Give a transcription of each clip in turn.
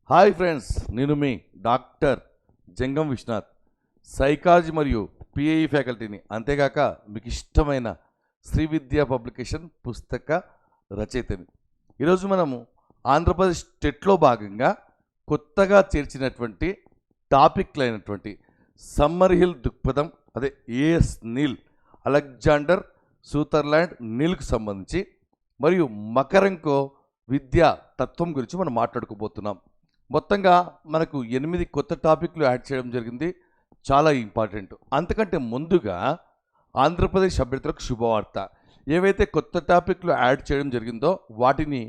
Hi friends, నేను మీ doctor జంగం Vishwanath, psychology మరియు PIE ఫ్యాకల్టీని, అంతేగాక మీకు ఇష్టమైన శ్రీ విద్యా పబ్లికేషన్ పుస్తక రచయితని. ఈరోజు మనము ఆంధ్రప్రదేశ్ టెట్లో భాగంగా కొత్తగా చేర్చినటువంటి టాపిక్లు అయినటువంటి సమ్మర్ హిల్ దృక్పథం, అదే ఏఎస్ నీల్, అలెగ్జాండర్ సూథర్లాండ్ నీల్కు సంబంధించి మరియు మకరంకో విద్యా తత్వం గురించి మనం మాట్లాడుకోబోతున్నాం. మొత్తంగా మనకు 8 కొత్త టాపిక్లు యాడ్ చేయడం జరిగింది, చాలా ఇంపార్టెంట్. అంతకంటే ముందుగా ఆంధ్రప్రదేశ్ అభ్యర్థులకు శుభవార్త. ఏవైతే కొత్త టాపిక్లు యాడ్ చేయడం జరిగిందో వాటిని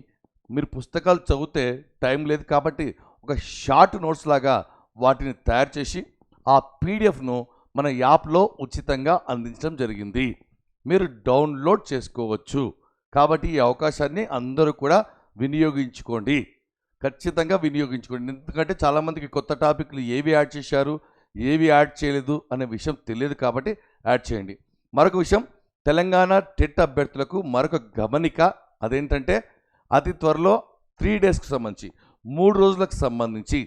మీరు పుస్తకాలు చదివితే టైం లేదు కాబట్టి ఒక షార్ట్ నోట్స్ లాగా వాటిని తయారు చేసి ఆ పీడిఎఫ్ను మన యాప్లో ఉచితంగా అందించడం జరిగింది. మీరు డౌన్లోడ్ చేసుకోవచ్చు. కాబట్టి ఈ అవకాశాన్ని అందరూ కూడా వినియోగించుకోండి, ఖచ్చితంగా వినియోగించుకోండి. ఎందుకంటే చాలామందికి కొత్త టాపిక్లు ఏవి యాడ్ చేశారు, ఏవి యాడ్ చేయలేదు అనే విషయం తెలియదు కాబట్టి యాడ్ చేయండి. మరొక విషయం, తెలంగాణ టెట్ అభ్యర్థులకు మరొక గమనిక. అదేంటంటే అతి త్వరలో 3 డేస్కి సంబంధించి 3 రోజులకు సంబంధించి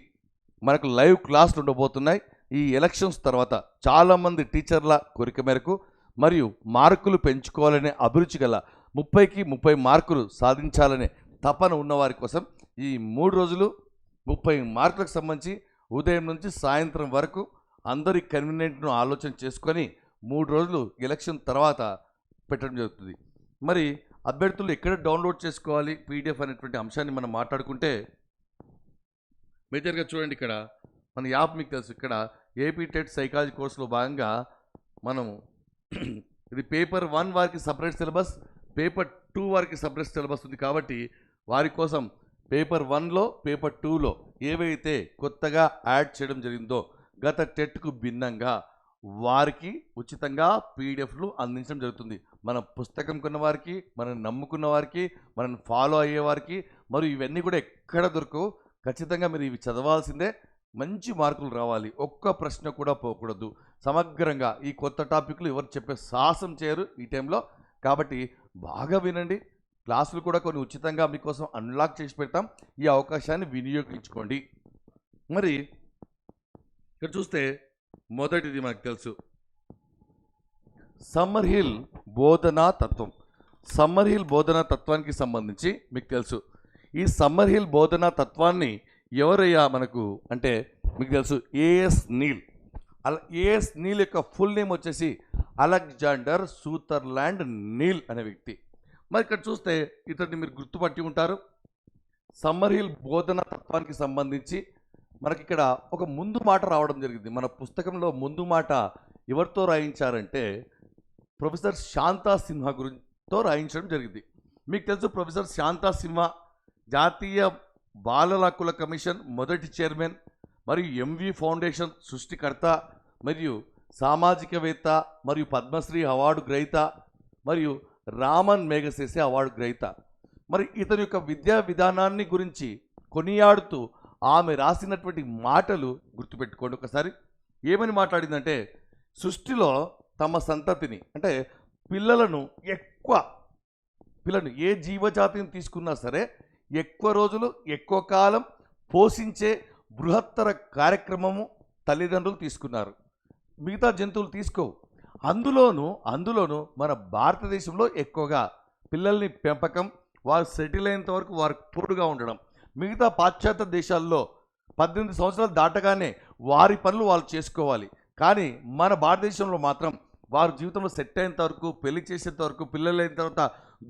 మనకు లైవ్ క్లాసులు ఉండబోతున్నాయి. ఈ ఎలక్షన్స్ తర్వాత చాలామంది టీచర్ల కోరిక మేరకు మరియు మార్కులు పెంచుకోవాలనే అభిరుచి గల 30కి 30 మార్కులు సాధించాలనే తపన ఉన్నవారి కోసం ఈ 3 రోజులు 30 మార్కులకు సంబంధించి ఉదయం నుంచి సాయంత్రం వరకు అందరి కన్వీనియంట్ను ఆలోచన చేసుకొని 3 రోజులు ఎలక్షన్ తర్వాత పెట్టడం జరుగుతుంది. మరి అభ్యర్థులు ఎక్కడ డౌన్లోడ్ చేసుకోవాలి పీడిఎఫ్ అనేటువంటి అంశాన్ని మనం మాట్లాడుకుంటే, మేజర్గా చూడండి, ఇక్కడ మన యాప్ మీకు తెలుసు. ఇక్కడ ఏపీ టెట్ సైకాలజీ కోర్సులో భాగంగా మనము ఇది పేపర్ 1 వారికి సపరేట్ సిలబస్, పేపర్ 2 వారికి సపరేట్ సిలబస్ ఉంది. కాబట్టి వారి కోసం పేపర్ 1లో పేపర్ 2లో ఏవైతే కొత్తగా యాడ్ చేయడం జరిగిందో గత టెట్కు భిన్నంగా వారికి ఉచితంగా పీడిఎఫ్లు అందించడం జరుగుతుంది. మన పుస్తకం కొన్న వారికి, మనం నమ్ముకున్న వారికి, మనం ఫాలో అయ్యేవారికి. మరియు ఇవన్నీ కూడా ఎక్కడ దొరకవు. ఖచ్చితంగా మీరు ఇవి చదవాల్సిందే. మంచి మార్కులు రావాలి, ఒక్క ప్రశ్న కూడా పోకూడదు. సమగ్రంగా ఈ కొత్త టాపిక్లు ఎవరు చెప్పే సాహసం చేయరు ఈ టైంలో. కాబట్టి బాగా వినండి. క్లాసులు కూడా కొన్ని ఉచితంగా మీకోసం అన్లాక్ చేసి పెడతాం. ఈ అవకాశాన్ని వినియోగించుకోండి. మరి ఇక్కడ చూస్తే మొదటిది మనకు తెలుసు, సమ్మర్ హిల్ బోధనా తత్వం. సమ్మర్ హిల్ బోధనా తత్వానికి సంబంధించి మీకు తెలుసు. ఈ సమ్మర్ హిల్ బోధనా తత్వాన్ని ఎవరయ్యా మనకు అంటే మీకు తెలుసు, ఏఎస్ నీల్. ఏఎస్ నీల్ యొక్క ఫుల్ నేమ్ వచ్చేసి అలెగ్జాండర్ సూథర్లాండ్ నీల్ అనే వ్యక్తి. మరి ఇక్కడ చూస్తే ఇతన్ని మీరు గుర్తుపట్టి ఉంటారు. సమ్మర్ హిల్ బోధనా తత్వానికి సంబంధించి మనకి ఇక్కడ ఒక ముందు మాట రావడం జరిగింది. మన పుస్తకంలో ముందు మాట ఎవరితో రాయించారంటే ప్రొఫెసర్ శాంతా సిన్హా గురితో రాయించడం జరిగింది. మీకు తెలుసు, ప్రొఫెసర్ శాంతా సిన్హా జాతీయ బాలల హక్కుల కమిషన్ మొదటి చైర్మన్ మరియు ఎంవి ఫౌండేషన్ సృష్టికర్త మరియు సామాజికవేత్త మరియు పద్మశ్రీ అవార్డు గ్రహీత మరియు రామన్ మేఘసేసే అవార్డు గ్రహీత. మరి ఇతని యొక్క విద్యా విధానాన్ని గురించి కొనియాడుతూ ఆమె రాసినటువంటి మాటలు గుర్తుపెట్టుకోండి ఒకసారి. ఏమని మాట్లాడిందంటే, సృష్టిలో తమ సంతతిని అంటే పిల్లలను ఏ జీవజాతిని తీసుకున్నా సరే ఎక్కువ రోజులు ఎక్కువ కాలం పోషించే బృహత్తర కార్యక్రమము తల్లిదండ్రులు తీసుకున్నారు. మిగతా జంతువులు తీసుకోవు. అందులోనూ మన భారతదేశంలో ఎక్కువగా పిల్లల్ని పెంపకం, వారు సెటిల్ అయినంత వరకు వారికి తోడుగా ఉండడం. మిగతా పాశ్చాత్య దేశాల్లో 18 సంవత్సరాలు దాటగానే వారి పనులు వాళ్ళు చేసుకోవాలి. కానీ మన భారతదేశంలో మాత్రం వారి జీవితంలో సెట్ అయినంత వరకు, పెళ్లి చేసేంత వరకు, పిల్లలు అయిన తర్వాత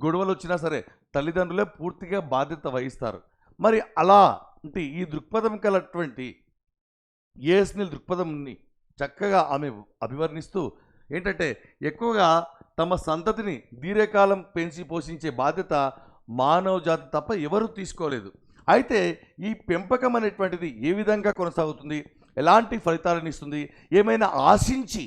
గొడవలు వచ్చినా సరే తల్లిదండ్రులే పూర్తిగా బాధ్యత వహిస్తారు. మరి అలా అంటే ఈ దృక్పథం కలటువంటి ఏఎస్ నీల్ దృక్పథంని చక్కగా ఆమె అభివర్ణిస్తూ ఏంటంటే, ఎక్కువగా తమ సంతతిని దీర్ఘకాలం పెంచి పోషించే బాధ్యత మానవ జాతి తప్ప ఎవరూ తీసుకోలేదు. అయితే ఈ పెంపకం అనేటువంటిది ఏ విధంగా కొనసాగుతుంది, ఎలాంటి ఫలితాలను ఇస్తుంది, ఏమైనా ఆశించి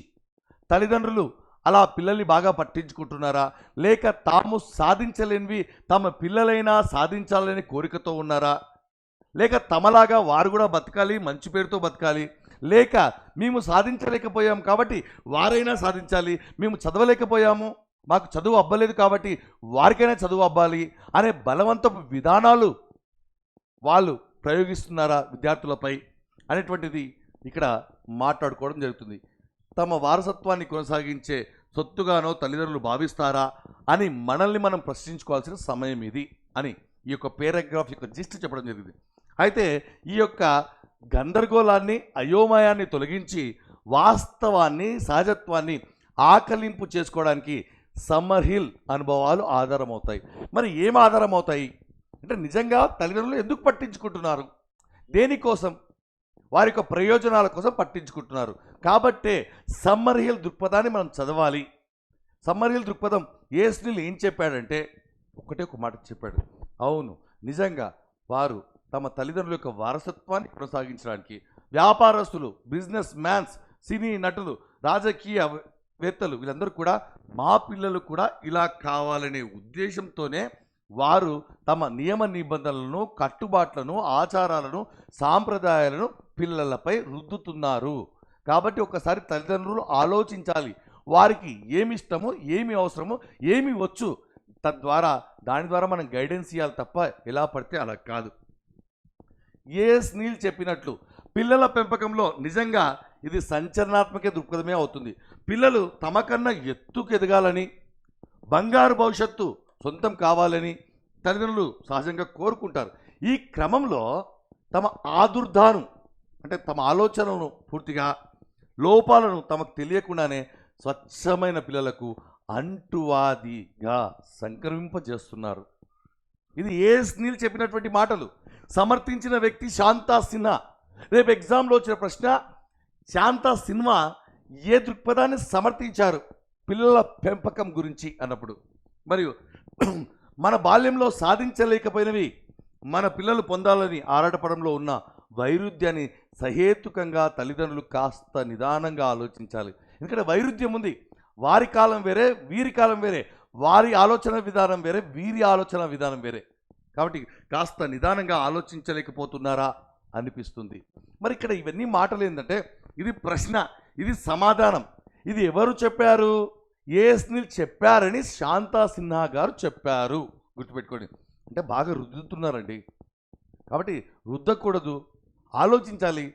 తల్లిదండ్రులు అలా పిల్లల్ని బాగా పట్టించుకుంటున్నారా, లేక తాము సాధించలేనివి తమ పిల్లలైనా సాధించాలనే కోరికతో ఉన్నారా, లేక తమలాగా వారు కూడా బతకాలి, మంచి పేరుతో బతకాలి, లేక మేము సాధించలేకపోయాం కాబట్టి వారైనా సాధించాలి, మేము చదవలేకపోయాము, మాకు చదువు అబ్బలేదు కాబట్టి వారికైనా చదువు అవ్వాలి అనే బలవంతపు విధానాలు వాళ్ళు ప్రయోగిస్తున్నారా విద్యార్థులపై అనేటువంటిది ఇక్కడ మాట్లాడుకోవడం జరుగుతుంది. తమ వారసత్వాన్ని కొనసాగించే సొత్తుగానో తల్లిదండ్రులు భావిస్తారా అని మనల్ని మనం ప్రశ్నించుకోవాల్సిన సమయం ఇది అని ఈ యొక్క పేరాగ్రాఫ్ యొక్క జిస్ట్ చెప్పడం జరిగింది. అయితే ఈ యొక్క గందరగోళాన్ని, అయోమయాన్ని తొలగించి వాస్తవాన్ని, సహజత్వాన్ని ఆకలింపు చేసుకోవడానికి సమ్మర్ హిల్ అనుభవాలు ఆధారమవుతాయి. మరి ఏం ఆధారమవుతాయి అంటే, నిజంగా తల్లిదండ్రులు ఎందుకు పట్టించుకుంటున్నారు, దేనికోసం, వారి యొక్క ప్రయోజనాల కోసం పట్టించుకుంటున్నారు. కాబట్టే సమ్మర్ హిల్ దృక్పథాన్ని మనం చదవాలి. సమ్మర్ హిల్ దృక్పథం ఏఎస్నిల్ ఏం చెప్పాడంటే, ఒక మాట చెప్పాడు. అవును, నిజంగా వారు తమ తల్లిదండ్రుల యొక్క వారసత్వాన్ని కొనసాగించడానికి వ్యాపారస్తులు, బిజినెస్ మ్యాన్స్, సినీ నటులు, రాజకీయవేత్తలు వీళ్ళందరూ కూడా మా పిల్లలు కూడా ఇలా కావాలనే ఉద్దేశంతోనే వారు తమ నియమ నిబంధనలను, కట్టుబాట్లను, ఆచారాలను, సాంప్రదాయాలను పిల్లలపై రుద్దుతున్నారు. కాబట్టి ఒకసారి తల్లిదండ్రులు ఆలోచించాలి, వారికి ఏమి ఇష్టమో, ఏమి అవసరమో, ఏమి వచ్చు, తద్వారా దాని ద్వారా మనం గైడెన్స్ ఇవ్వాలి తప్ప ఎలా పడితే అలా కాదు. ఏఎస్నిల్ చెప్పినట్లు పిల్లల పెంపకంలో నిజంగా ఇది సంచలనాత్మక దృక్పథమే అవుతుంది. పిల్లలు తమకన్నా ఎత్తుకు ఎదగాలని, బంగారు భవిష్యత్తు సొంతం కావాలని తల్లిదండ్రులు సహజంగా కోరుకుంటారు. ఈ క్రమంలో తమ ఆదుర్దాను అంటే తమ ఆలోచనలను పూర్తిగా లోపాలను తమకు తెలియకుండానే స్వచ్ఛమైన పిల్లలకు అంటువాదిగా సంక్రమింపజేస్తున్నారు. ఇది ఏఎస్నిల్ చెప్పినటువంటి మాటలు. సమర్థించిన వ్యక్తి శాంతా సిన్హా. రేపు ఎగ్జామ్లో వచ్చిన ప్రశ్న, శాంతా సిన్హా ఏ దృక్పథాన్ని సమర్థించారు పిల్లల పెంపకం గురించి అన్నప్పుడు, మరియు మన బాల్యంలో సాధించలేకపోయినవి మన పిల్లలు పొందాలని ఆరాటపడంలో ఉన్న వైరుధ్యాన్ని సహేతుకంగా తల్లిదండ్రులు కాస్త నిదానంగా ఆలోచించాలి. ఎందుకంటే వైరుధ్యం ఉంది. వారి కాలం వేరే, వీరి కాలం వేరే, వారి ఆలోచన విధానం వేరే, వీరి ఆలోచన విధానం వేరే. కాబట్టి కాస్త నిదానంగా ఆలోచించలేకపోతున్నారా అనిపిస్తుంది. మరి ఇక్కడ ఇవన్నీ మాటలు ఏంటంటే, ఇది ప్రశ్న, ఇది సమాధానం. ఇది ఎవరు చెప్పారు? ఏఎస్నిల్ చెప్పారని శాంతా సిన్హా గారు చెప్పారు. గుర్తుపెట్టుకోండి. అంటే బాగా రుద్దుతున్నారండి. కాబట్టి రుద్దకూడదు, ఆలోచించాలి.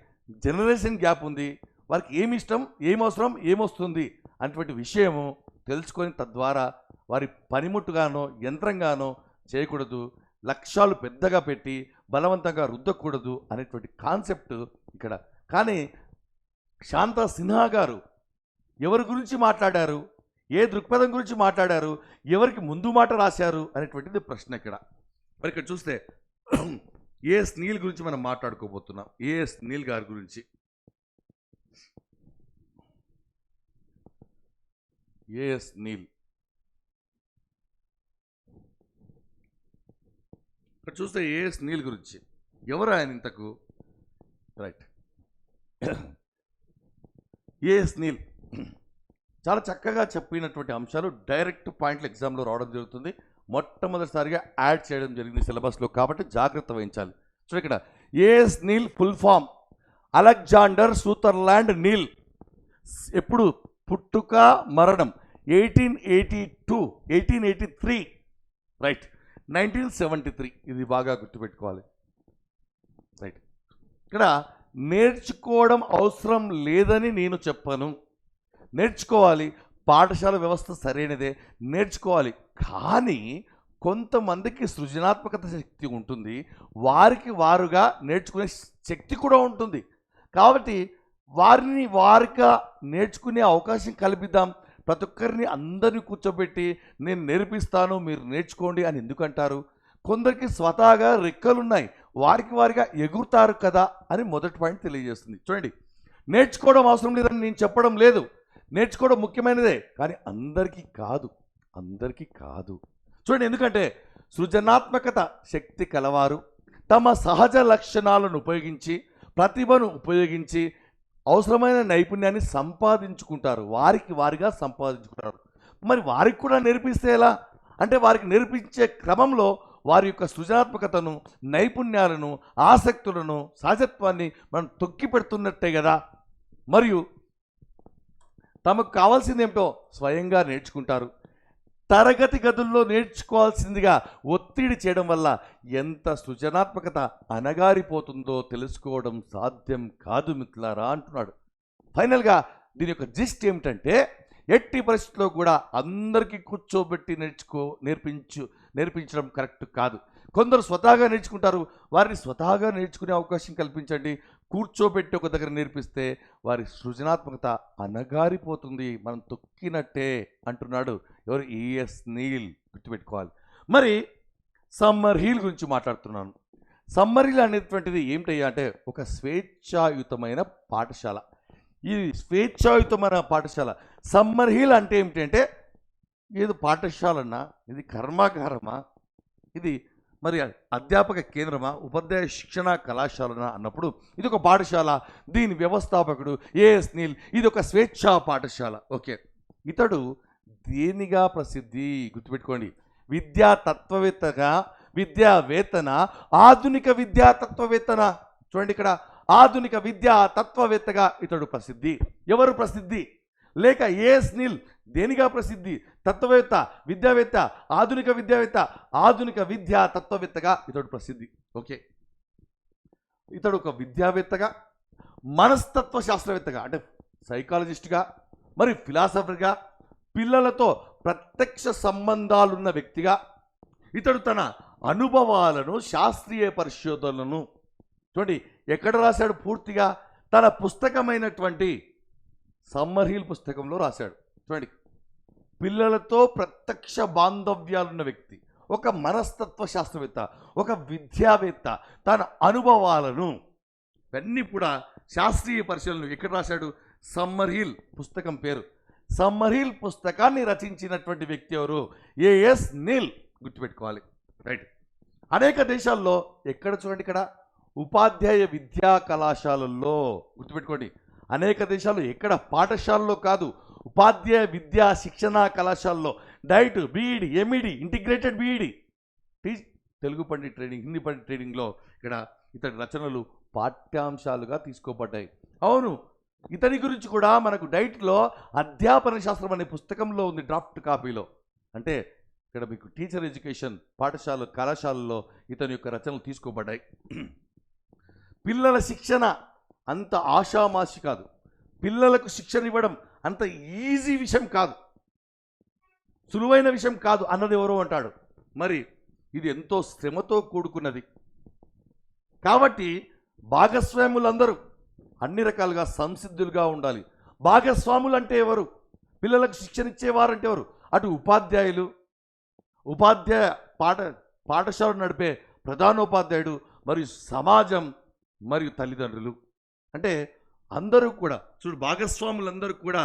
జనరేషన్ గ్యాప్ ఉంది, వారికి ఏమి ఇష్టం, ఏం అవసరం, ఏమొస్తుంది అటువంటి విషయము తెలుసుకొని తద్వారా వారి పనిముట్టుగానో యంత్రంగానో చేయకూడదు. లక్ష్యాలు పెద్దగా పెట్టి బలవంతంగా రుద్దకూడదు అనేటువంటి కాన్సెప్ట్ ఇక్కడ. కానీ శాంతా సిన్హా గారు ఎవరి గురించి మాట్లాడారు, ఏ దృక్పథం గురించి మాట్లాడారు, ఎవరికి ముందు మాట రాశారు అనేటువంటిది ప్రశ్న ఇక్కడ. మరి ఇక్కడ చూస్తే ఏఎస్నిల్ గురించి మనం మాట్లాడుకోబోతున్నాం. ఏఎస్నిల్ గారి గురించి. ఏఎస్నిల్ ఇక్కడ చూస్తే ఏఎస్నిల్ గురించి ఎవరు ఆయన ఇంతకు? రైట్, ఏఎస్నిల్ చాలా చక్కగా చెప్పినటువంటి అంశాలు డైరెక్ట్ పాయింట్లు ఎగ్జామ్లో రావడం జరుగుతుంది. మొట్టమొదటిసారిగా యాడ్ చేయడం జరిగింది సిలబస్లో, కాబట్టి జాగ్రత్త వహించాలి. సో ఇక్కడ ఏఎస్నిల్ ఫుల్ ఫామ్ అలెగ్జాండర్ సూథర్లాండ్ నీల్. ఎప్పుడు పుట్టుక, మరణం 1882, 1883, రైట్, 1973. ఇది బాగా గుర్తుపెట్టుకోవాలి. రైట్, ఇక్కడ నేర్చుకోవడం అవసరం లేదని నేను చెప్పను. నేర్చుకోవాలి, పాఠశాల వ్యవస్థ సరైనదే, నేర్చుకోవాలి. కానీ కొంతమందికి సృజనాత్మకత శక్తి ఉంటుంది, వారికి వారుగా నేర్చుకునే శక్తి కూడా ఉంటుంది. కాబట్టి వారిని వారిగా నేర్చుకునే అవకాశం కల్పిద్దాం. ప్రతి ఒక్కరిని అందరినీ కూర్చోబెట్టి నేను నేర్పిస్తాను, మీరు నేర్చుకోండి అని ఎందుకంటారు? కొందరికి స్వతహాగా రెక్కలున్నాయి, వారికి వారిగా ఎగురుతారు కదా అని మొదటి పాయింట్ తెలియజేస్తుంది. చూడండి, నేర్చుకోవడం అవసరం లేదని నేను చెప్పడం లేదు. నేర్చుకోవడం ముఖ్యమైనదే, కానీ అందరికీ కాదు, అందరికీ కాదు. చూడండి, ఎందుకంటే సృజనాత్మకత శక్తి కలవారు తమ సహజ లక్షణాలను ఉపయోగించి, ప్రతిభను ఉపయోగించి అవసరమైన నైపుణ్యాన్ని సంపాదించుకుంటారు, వారికి వారిగా సంపాదించుకుంటారు. మరి వారికి కూడా నేర్పిస్తే ఎలా అంటే, వారికి నేర్పించే క్రమంలో వారి యొక్క సృజనాత్మకతను, నైపుణ్యాలను, ఆసక్తులను, సహజత్వాన్ని మనం తొక్కి పెడుతున్నట్టే కదా. మరియు తమకు కావాల్సింది ఏమిటో స్వయంగా నేర్చుకుంటారు. తరగతి గదుల్లో నేర్చుకోవాల్సిందిగా ఒత్తిడి చేయడం వల్ల ఎంత సృజనాత్మకత అణగారిపోతుందో తెలుసుకోవడం సాధ్యం కాదు మిత్రులారా అంటున్నాడు. ఫైనల్గా దీని యొక్క జిస్ట్ ఏమిటంటే, ఎట్టి పరిస్థితుల్లో కూడా అందరికీ కూర్చోబెట్టి నేర్పించడం కరెక్ట్ కాదు. కొందరు స్వతహాగా నేర్చుకుంటారు, వారిని స్వతహాగా నేర్చుకునే అవకాశం కల్పించండి. కూర్చోబెట్టి ఒక దగ్గర నేర్పిస్తే వారి సృజనాత్మకత అణగారిపోతుంది, మనం తొక్కినట్టే అంటున్నాడు ఎవరు? ఈఎస్ నీల్. గుర్తుపెట్టుకోవాలి. మరి సమ్మర్ హీల్ గురించి మాట్లాడుతున్నాను. సమ్మర్ హీల్ అనేటువంటిది ఏమిటయ్యా అంటే ఒక స్వేచ్ఛాయుతమైన పాఠశాల. ఈ స్వేచ్ఛాయుతమైన పాఠశాల సమ్మర్ హీల్ అంటే ఏమిటంటే, ఏదో పాఠశాలన్నా, ఇది కర్మాగారమా, ఇది మరి అధ్యాపక కేంద్రమా, ఉపాధ్యాయ శిక్షణ కళాశాలనా అన్నప్పుడు ఇది ఒక పాఠశాల. దీని వ్యవస్థాపకుడు ఏఎస్ నీల్. ఇది ఒక స్వేచ్ఛా పాఠశాల. ఓకే, ఇతడు దేనిగా ప్రసిద్ధి? గుర్తుపెట్టుకోండి, విద్యా తత్వవేత్తగా, విద్యావేత్తన, ఆధునిక విద్యా తత్వవేత్తన. చూడండి ఇక్కడ, ఆధునిక విద్యా తత్వవేత్తగా ఇతడు ప్రసిద్ధి. ఎవరు ప్రసిద్ధి? లేక ఏఎస్ నీల్ దేనిగా ప్రసిద్ధి? తత్వవేత్త, విద్యావేత్త, ఆధునిక విద్యావేత్త, ఆధునిక విద్యా తత్వవేత్తగా ఇతడు ప్రసిద్ధి. ఓకే, ఇతడు ఒక విద్యావేత్తగా, మనస్తత్వ శాస్త్రవేత్తగా అంటే సైకాలజిస్ట్గా, మరి ఫిలాసఫర్గా, పిల్లలతో ప్రత్యక్ష సంబంధాలున్న వ్యక్తిగా, ఇతడు తన అనుభవాలను, శాస్త్రీయ పరిశోధనలను చూడండి ఎక్కడ రాశాడు? పూర్తిగా తన పుస్తకమైనటువంటి సమ్మర్ హీల్ పుస్తకంలో రాశాడు. చూడండి, పిల్లలతో ప్రత్యక్ష బాంధవ్యాలున్న వ్యక్తి, ఒక మనస్తత్వ శాస్త్రవేత్త, ఒక విద్యావేత్త, తన అనుభవాలను ఇవన్నీ కూడా శాస్త్రీయ పరిశీలనలు ఎక్కడ రాశాడు? సమ్మర్ హీల్ పుస్తకం పేరు. సమ్మర్ హీల్ పుస్తకాన్ని రచించినటువంటి వ్యక్తి ఎవరు? ఏఎస్ నీల్. గుర్తుపెట్టుకోవాలి. రైట్. అనేక దేశాల్లో ఎక్కడ చూడండి, ఇక్కడ ఉపాధ్యాయ విద్యా కళాశాలల్లో, గుర్తుపెట్టుకోండి, అనేక దేశాలు ఎక్కడ పాఠశాలలో కాదు, ఉపాధ్యాయ విద్యా శిక్షణ కళాశాలలో DIET, BEd, MEd, integrated BEd, Telugu pandit training, Hindi pandit ట్రైనింగ్లో ఇక్కడ ఇతడి రచనలు పాఠ్యాంశాలుగా తీసుకోబడ్డాయి. అవును, ఇతని గురించి కూడా మనకు డైట్లో అధ్యాపన శాస్త్రం అనే పుస్తకంలో ఉంది, డ్రాఫ్ట్ కాపీలో. అంటే ఇక్కడ మీకు టీచర్ ఎడ్యుకేషన్ పాఠశాల కళాశాలలో ఇతని యొక్క రచనలు తీసుకోబడ్డాయి. పిల్లల శిక్షణ అంత ఆషామాషి కాదు, పిల్లలకు శిక్షణ ఇవ్వడం అంత ఈజీ విషయం కాదు, సులువైన విషయం కాదు అన్నది ఎవరో అంటాడు. మరి ఇది ఎంతో శ్రమతో కూడుకున్నది. కాబట్టి భాగస్వాములందరూ అన్ని రకాలుగా సంసిద్ధులుగా ఉండాలి. భాగస్వాములు అంటే ఎవరు? పిల్లలకు శిక్షణ ఇచ్చేవారంటే ఎవరు? అటు ఉపాధ్యాయులు, ఉపాధ్యాయ పాఠశాల నడిపే ప్రధానోపాధ్యాయుడు, మరియు సమాజం, మరియు తల్లిదండ్రులు. అంటే అందరూ కూడా చూడు, భాగస్వాములందరూ కూడా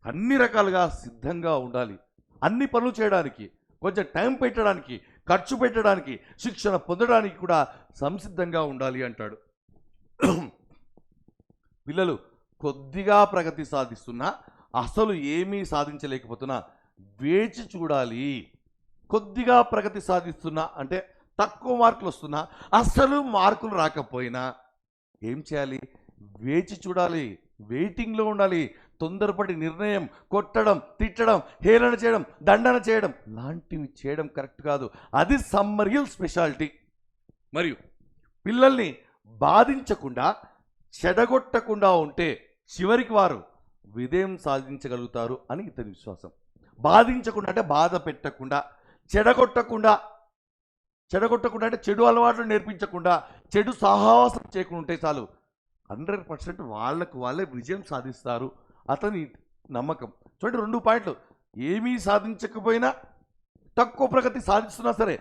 అన్ని రకాలుగా సిద్ధంగా ఉండాలి. అన్ని పనులు చేయడానికి, కొంచెం టైం పెట్టడానికి, ఖర్చు పెట్టడానికి, శిక్షణ పొందడానికి కూడా సంసిద్ధంగా ఉండాలి అంటాడు. పిల్లలు కొద్దిగా ప్రగతి సాధిస్తున్నా, అసలు ఏమీ సాధించలేకపోతున్నా వేచి చూడాలి. కొద్దిగా ప్రగతి సాధిస్తున్నా అంటే తక్కువ మార్కులు వస్తున్నా, అసలు మార్కులు రాకపోయినా ఏం చేయాలి? వేచి చూడాలి, వెయిటింగ్లో ఉండాలి. తొందరపడి నిర్ణయం, కొట్టడం, తిట్టడం, హేళన చేయడం, దండన చేయడం లాంటివి చేయడం కరెక్ట్ కాదు. అది సమ్మర్ హీల్ స్పెషాలిటీ. మరియు పిల్లల్ని బాధించకుండా, చెడగొట్టకుండా ఉంటే చివరికి వారు విజయం సాధించగలుగుతారు అని ఇతని విశ్వాసం. బాధించకుండా అంటే బాధ పెట్టకుండా, చెడగొట్టకుండా అంటే చెడు అలవాట్లు నేర్పించకుండా, చెడు సాహసం చేయకుండా ఉంటే చాలు 100% వాళ్ళకు వాళ్ళే విజయం సాధిస్తారు అతని నమ్మకం. చూడండి, 2 పాయింట్లు. ఏమీ సాధించకపోయినా, తక్కువ ప్రగతి సాధిస్తున్నా సరే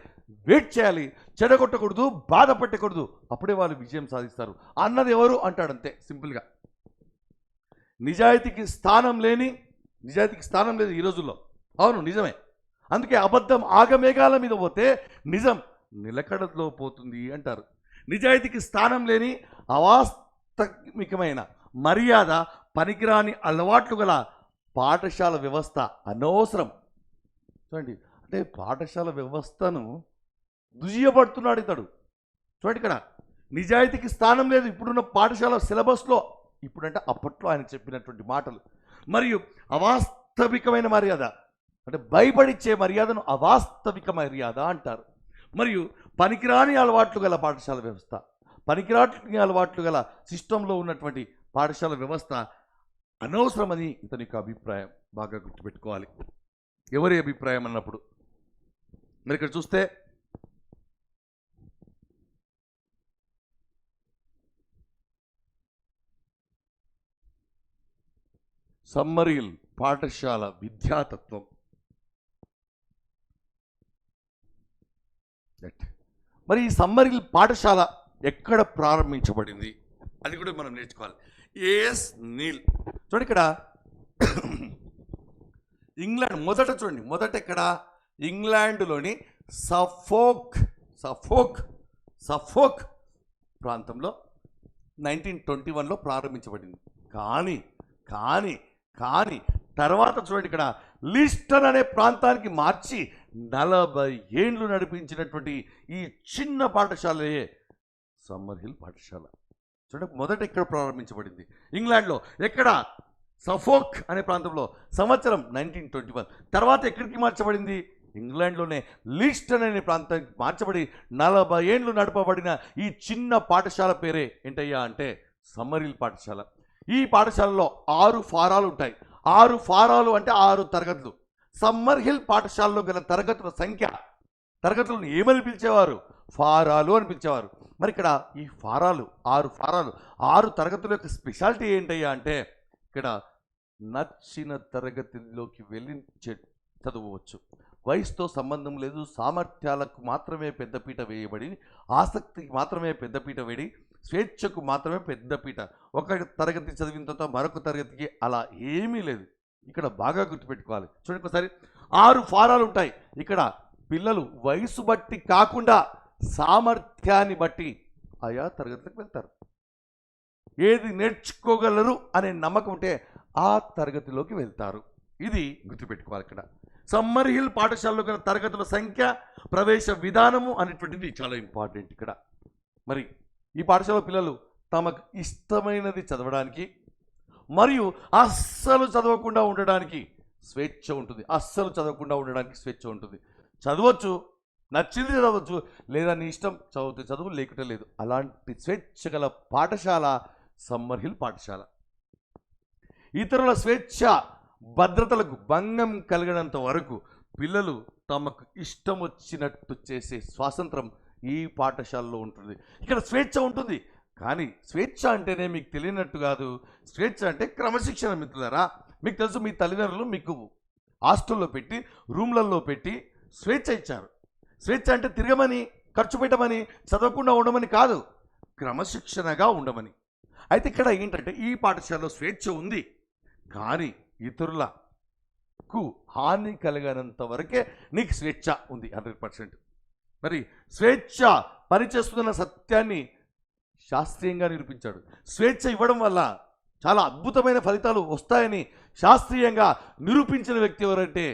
వెయిట్ చేయాలి, చెడగొట్టకూడదు, బాధ పెట్టకూడదు, అప్పుడే వాళ్ళు విజయం సాధిస్తారు అన్నది ఎవరు అంటాడంతే సింపుల్గా. నిజాయితీకి స్థానం లేదు ఈ రోజుల్లో. అవును, నిజమే. అందుకే అబద్ధం ఆగమేఘాల మీద పోతే నిజం నిలకడలో పోతుంది అంటారు. నిజాయితీకి స్థానం లేని అవాస్తవికమైన మర్యాద, పనికిరాని అలవాట్లు గల పాఠశాల వ్యవస్థ అనవసరం. చూడండి, అంటే పాఠశాల వ్యవస్థను దుయ్యబడుతున్నాడు ఇతడు. చూడండి, ఇక్కడ నిజాయితీకి స్థానం లేదు ఇప్పుడున్న పాఠశాల సిలబస్లో. ఇప్పుడంటే అప్పట్లో ఆయన చెప్పినటువంటి మాటలు. మరియు అవాస్తవికమైన మర్యాద, అంటే భయపడిచ్చే మర్యాదను అవాస్తవిక మర్యాద అంటారు. మరియు పనికిరాని అలవాట్లు గల పాఠశాల వ్యవస్థ, పనికిరాని అలవాట్లు గల సిస్టంలో ఉన్నటువంటి పాఠశాల వ్యవస్థ అనవసరమని ఇతని యొక్క అభిప్రాయం. బాగా గుర్తుపెట్టుకోవాలి. ఎవరి అభిప్రాయం అన్నప్పుడు మరి ఇక్కడ చూస్తే సమ్మరిల్ పాఠశాల విద్యాతత్వం. మరి ఈ సమ్మరిల్ పాఠశాల ఎక్కడ ప్రారంభించబడింది అది కూడా మనం నేర్చుకోవాలి. ఏఎస్ నీల్. చూడండి ఇక్కడ ఇంగ్లాండ్ మొదట, చూడండి మొదట ఇక్కడ ఇంగ్లాండ్లోని సఫోక్ ప్రాంతంలో 1921లో ప్రారంభించబడింది. కానీ తర్వాత చూడండి ఇక్కడ లిస్టన్ అనే ప్రాంతానికి మార్చి 40 ఏండ్లు నడిపించినటువంటి ఈ చిన్న పాఠశాలయే సమ్మర్హిల్ పాఠశాల. చూడండి మొదట ఎక్కడ ప్రారంభించబడింది? ఇంగ్లాండ్లో. ఎక్కడ? సఫోక్ అనే ప్రాంతంలో. సంవత్సరం 1921. తర్వాత ఎక్కడికి మార్చబడింది? ఇంగ్లాండ్లోనే లిస్టన్ అనే ప్రాంతానికి మార్చబడి 40 ఏండ్లు నడపబడిన ఈ చిన్న పాఠశాల పేరే ఏంటయ్యా అంటే సమ్మర్హిల్ పాఠశాల. ఈ పాఠశాలలో 6 ఫారాలు ఉంటాయి. 6 ఫారాలు అంటే 6 తరగతులు. సమ్మర్హిల్ పాఠశాలలో గల తరగతుల సంఖ్య, తరగతులను ఏమని పిలిచేవారు? ఫారాలు అని పిలిచేవారు. మరి ఇక్కడ ఈ ఫారాలు 6 ఫారాలు, 6 తరగతుల యొక్క స్పెషాలిటీ ఏంటయ్యా అంటే ఇక్కడ నచ్చిన తరగతిలోకి వెళ్ళి చదవచ్చు. వయసుతో సంబంధం లేదు, సామర్థ్యాలకు మాత్రమే పెద్దపీట వేయబడి, ఆసక్తికి మాత్రమే పెద్దపీట వేడి, స్వేచ్ఛకు మాత్రమే పెద్దపీట. ఒక తరగతి చదివిన తర్వాత మరొక తరగతికి అలా ఏమీ లేదు. ఇక్కడ బాగా గుర్తుపెట్టుకోవాలి. చూడండి ఒకసారి 6 ఫారాలు ఉంటాయి. ఇక్కడ పిల్లలు వయసు బట్టి కాకుండా సామర్థ్యాన్ని బట్టి ఆయా తరగతులకు వెళ్తారు. ఏది నేర్చుకోగలరు అనే నమ్మకం ఉంటే ఆ తరగతిలోకి వెళ్తారు. ఇది గుర్తుపెట్టుకోవాలి. ఇక్కడ సమ్మర్హిల్ పాఠశాలలో గల తరగతుల సంఖ్య, ప్రవేశ విధానము అనేటువంటిది చాలా ఇంపార్టెంట్ ఇక్కడ. మరి ఈ పాఠశాల పిల్లలు తమకు ఇష్టమైనది చదవడానికి మరియు అస్సలు చదవకుండా ఉండడానికి స్వేచ్ఛ ఉంటుంది. అస్సలు చదవకుండా ఉండడానికి స్వేచ్ఛ ఉంటుంది. చదవచ్చు, నచ్చింది చదవచ్చు, లేదా నీ ఇష్టం చదివితే చదువు, లేకుంటే లేదు. అలాంటి స్వేచ్ఛ గల పాఠశాల సమ్మర్హిల్ పాఠశాల. ఇతరుల స్వేచ్ఛ భద్రతలకు భంగం కలిగినంత వరకు పిల్లలు తమకు ఇష్టం వచ్చినట్టు చేసే స్వాతంత్రం ఈ పాఠశాలలో ఉంటుంది. ఇక్కడ స్వేచ్ఛ ఉంటుంది. కానీ స్వేచ్ఛ అంటేనే మీకు తెలియనట్టు కాదు. స్వేచ్ఛ అంటే క్రమశిక్షణ. మిత్రులారా, మీకు తెలుసు, మీ తల్లిదండ్రులు మీకు హాస్టల్లో పెట్టి, రూమ్లలో పెట్టి స్వేచ్ఛ ఇచ్చారు. స్వేచ్ఛ అంటే తిరగమని, ఖర్చు పెట్టమని, చదవకుండా ఉండమని కాదు, క్రమశిక్షణగా ఉండమని. అయితే ఇక్కడ ఏంటంటే ఈ పాఠశాలలో స్వేచ్ఛ ఉంది, కానీ ఇతరులకు హాని కలగనంత వరకే నీకు స్వేచ్ఛ ఉంది 100%. మరి స్వేచ్ఛ పనిచేస్తున్న సత్యాన్ని శాస్త్రీయంగా నిరూపించాడు. స్వేచ్ఛ ఇవ్వడం వల్ల చాలా అద్భుతమైన ఫలితాలు వస్తాయని శాస్త్రీయంగా నిరూపించిన వ్యక్తి ఎవరంటే